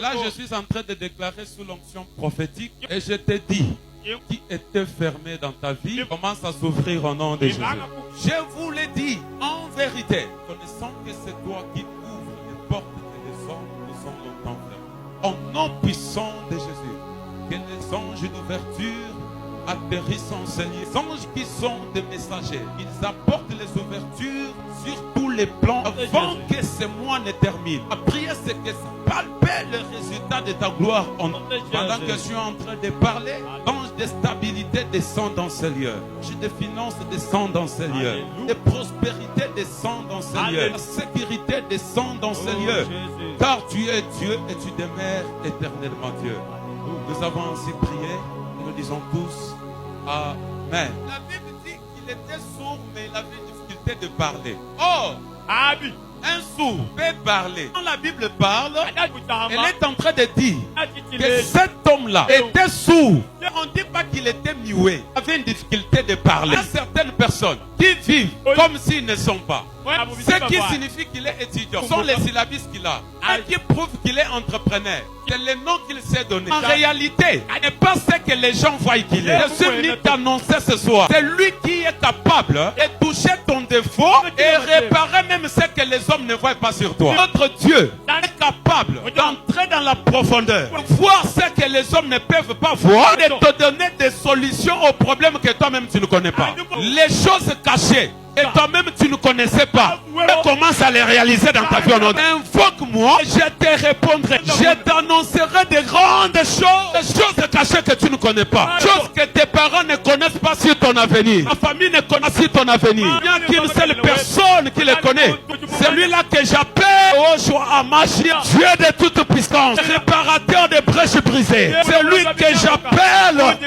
Là, je suis en train de déclarer sous l'onction prophétique et je te dis, qui était fermé dans ta vie commence à s'ouvrir au nom de Jésus. Je vous l'ai dit, en vérité, connaissant que c'est toi qui ouvres les portes que les hommes nous ont longtemps fermées. Au nom puissant de Jésus, que les anges d'ouverture atterrissent en Seigneur. Les anges qui sont des messagers, ils apportent les ouvertures sur tous les plans avant que ce mois ne termine. La prière, c'est que ça palper le résultat de ta gloire. Pendant que je suis en train de parler, l'ange de stabilité descend dans ce lieu. L'ange de finances descend dans ce lieu. De prospérité descend dans ce lieu. La sécurité descend dans ce lieu. Car tu es Dieu et tu demeures éternellement Dieu. Nous avons ainsi prié et nous disons tous Amen. La Bible dit qu'il était sourd, mais il avait une difficulté de parler. Oh! Un sourd peut parler. Quand la Bible parle, elle est en train de dire que cet homme-là était sourd. On ne dit pas qu'il était muet. Il avait une difficulté de parler. Il y a certaines personnes qui vivent comme s'ils ne sont pas. Ce qui signifie qu'il est étudiant. Ce sont les syllabistes qu'il a. Et qui prouve qu'il est entrepreneur. C'est le nom qu'il s'est donné. En réalité, ce n'est pas ce que les gens voient qu'il est. Je suis venu t'annoncer ce soir. C'est lui qui est capable de toucher ton défaut et réparer même ce que les hommes ne voient pas sur toi. Notre Dieu est capable d'entrer dans la profondeur, voir ce que les hommes ne peuvent pas voir et te donner des solutions aux problèmes que toi-même tu ne connais pas. Les choses cachées et toi-même tu ne connaissais pas, et commence à les réaliser dans ta vie. Invoque-moi, je te répondrai. Je t'annoncerai de grandes choses, des choses cachées que tu ne connais pas, choses que tes parents ne connaissent pas sur ton avenir, ta famille ne connaît pas sur ton avenir. Il n'y a qu'une seule personne qui le connaît, celui-là que j'appelle Amashia, Dieu de toute puissance, réparateur des brèches brisées. C'est lui que j'appelle.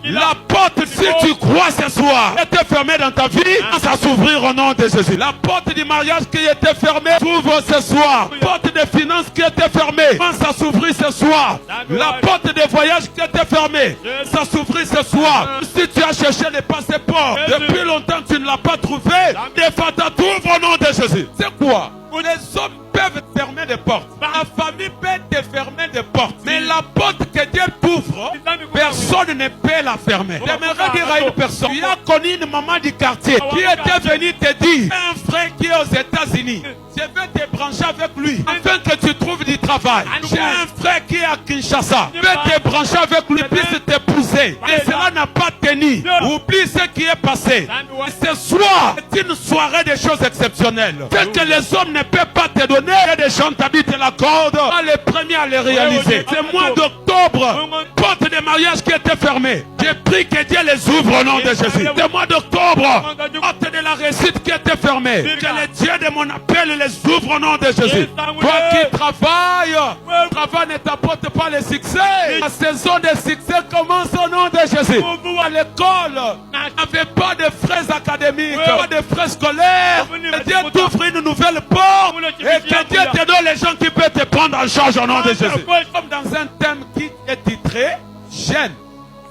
La porte, si tu crois ce soir, était fermée dans ta vie, ça s'ouvrir au nom de Jésus. La porte du mariage qui était fermée s'ouvre ce soir. La porte des finances qui était fermée, ça s'ouvrir ce soir. La porte des voyages qui était fermée, ça s'ouvrir ce soir. Si tu as cherché les passeports, depuis longtemps tu ne l'as pas trouvé, des fatas t'ouvrent au nom de Jésus. C'est quoi? Les hommes peuvent fermer des portes. La famille peut te fermer des portes. Mais la porte que Dieu t'ouvre, personne ne peut la fermer. J'aimerais dire à une personne, tu as connu une maman du quartier qui était venue te dire, un frère qui est aux États-Unis, je vais te brancher avec lui afin que tu trouves du travail. J'ai un frère qui est à Kinshasa, je vais te brancher avec lui, puisse t'épouser. Et cela n'a pas tenu. Oublie ce qui est passé. Et ce soir, c'est une soirée de choses exceptionnelles. Ce que les hommes ne peuvent pas te donner, et des gens t'habitent la corde, les premiers à les réaliser. C'est mois d'octobre, porte de mariage qui était fermée. J'ai pris que Dieu les ouvre au nom de Jésus. C'est mois d'octobre, porte de la réussite qui était fermée. Que le Dieu de mon appel les ouvre au nom de Jésus. Toi qui travailles, le travail ne t'apporte pas le succès. La saison de succès commence au nom de Jésus. À l'école, n'avait pas de frais académiques, pas de frais scolaires. Et Dieu t'ouvre une nouvelle porte. Et que Dieu te donne les gens qui peuvent te prendre en charge au nom de Jésus. Comme dans un thème qui est titré Jeûne,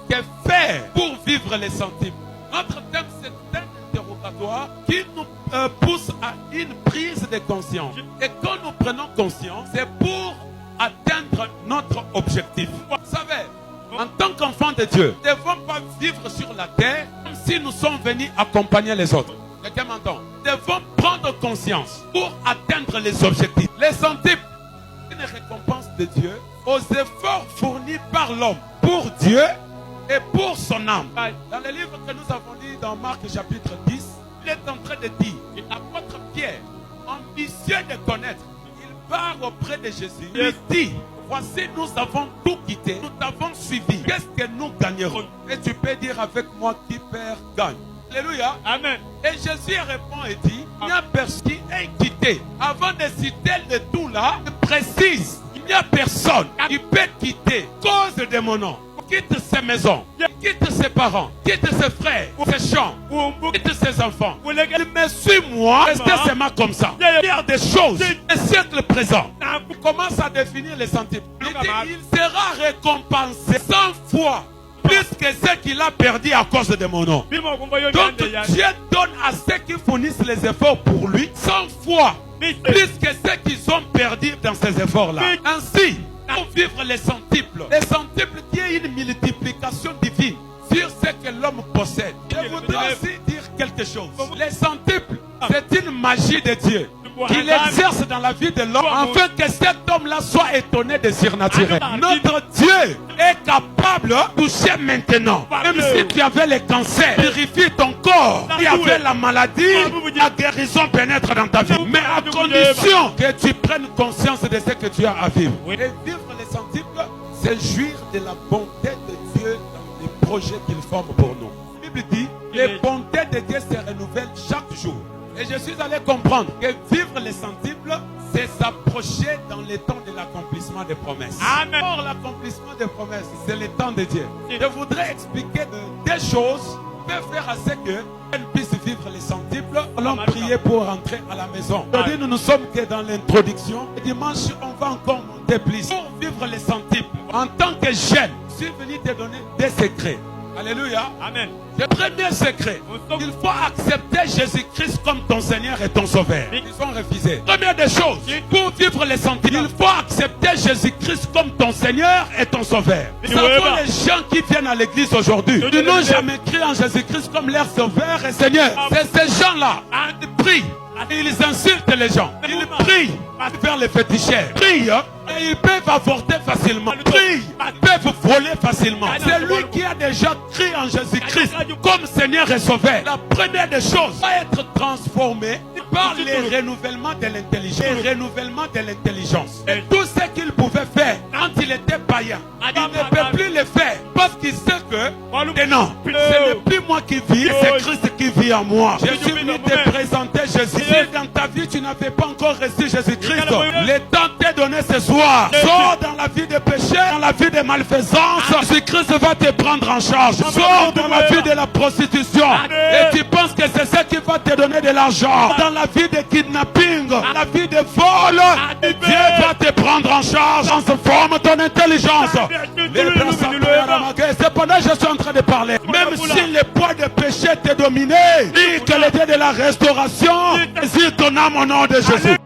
que faire pour vivre les centimes. Notre thème, c'est un interrogatoire qui nous pousse à une prise de conscience. Et quand nous prenons conscience, c'est pour atteindre notre objectif. Vous savez, en tant qu'enfants de Dieu, nous ne devons pas vivre sur la terre comme si nous sommes venus accompagner les autres. Quelqu'un m'entend? Nous devons prendre conscience pour atteindre les objectifs. Les centimes, une récompense de Dieu aux efforts fournis par l'homme pour Dieu et pour son âme. Dans le livre que nous avons lu dans Marc chapitre 10, il est en train de dire, l'apôtre Pierre, ambitieux de connaître, il part auprès de Jésus. Il dit, voici nous avons tout quitté, nous t'avons suivi. Qu'est-ce que nous gagnerons? Et tu peux dire avec moi qui perd gagne. Alléluia. Amen. Et Jésus répond et dit, il y a personne qui est quitté. Avant de citer le tout là, il précise, il n'y a personne qui peut quitter cause de mon nom. Quitte ses maisons, quitte ses parents, quitte ses frères, ses champs, quitte ses enfants. Mais suis-moi, restez seulement comme ça. Il y a des choses, le siècle présent. Il commence à définir les sentiments. Il dit, il sera récompensé 100 fois plus que ce qu'il a perdu à cause de mon nom. Donc Dieu donne à ceux qui fournissent les efforts pour lui 100 fois plus que ceux qu'ils ont perdu dans ces efforts-là. Ainsi, Pour vivre les centiples. Les centiples qui est une multiplication divine sur ce que l'homme possède. Je voudrais aussi dire quelque chose. Les centiples, c'est une magie de Dieu qu'il exerce dans la vie de l'homme afin que cet homme-là soit étonné des surnaturels. Notre Dieu est capable de toucher maintenant. Même si tu avais le cancer, purifie ton corps. Si tu avais la maladie, la guérison pénètre dans ta vie. Mais à condition que tu prennes conscience de ce que tu as à vivre. Et vivre les centiples, c'est jouir de la bonté de Dieu dans les projets qu'il forme pour nous. La Bible dit, les bontés de Dieu se renouvellent chaque jour. Et je suis allé comprendre que vivre les centiples, c'est s'approcher dans le temps de l'accomplissement des promesses. Amen. Or, l'accomplissement des promesses, c'est le temps de Dieu. Je voudrais expliquer des choses pour faire à ce qu'elle puisse vivre les centiples. Allons prier pour rentrer à la maison. Aujourd'hui, nous ne sommes que dans l'introduction. Et dimanche, on va encore monter plus. Pour vivre les centiples, en tant que jeune, je suis venu te donner des secrets. Alléluia. Amen. Le premier secret, il faut accepter Jésus-Christ comme ton Seigneur et ton Sauveur. Ils sont refusés. Première des choses, pour vivre les centiples, il faut accepter Jésus-Christ comme ton Seigneur et ton Sauveur. Nous savons les gens qui viennent à l'église aujourd'hui, ils n'ont jamais cru en Jésus-Christ comme leur Sauveur et Seigneur. C'est ces gens-là, ils prient. Ils insultent les gens. Ils prient vers les féticheurs. Prient et ils peuvent avorter facilement. Prient, ils peuvent voler facilement. C'est lui qui a déjà cru en Jésus-Christ comme Seigneur et Sauveur. La première des choses va être transformée par les renouvellements de l'intelligence. Les renouvellements de l'intelligence. Et tout ce qu'il pouvait faire quand il était païen, il ne peut plus le faire parce qu'il sait que non, ce n'est plus moi qui vis, c'est Christ qui vit en moi. Je suis venu te présenter Jésus. Si dans ta vie tu n'avais pas encore reçu Jésus-Christ, le temps t'est donné ce soir. Sors dans la vie de péché, dans la vie de malfaisance. Jésus-Christ va te prendre en charge. Sors dans la vie de la prostitution. Et tu penses que c'est ça qui va te donner de l'argent. Dans la vie de kidnapping, dans la vie de vol, Dieu va te prendre en charge. Transforme ton intelligence. Cependant, je suis en train de parler. Même si le poids de péché t'est dominé, dis que le Dieu de la restauration, résiste ton âme au nom de Jésus.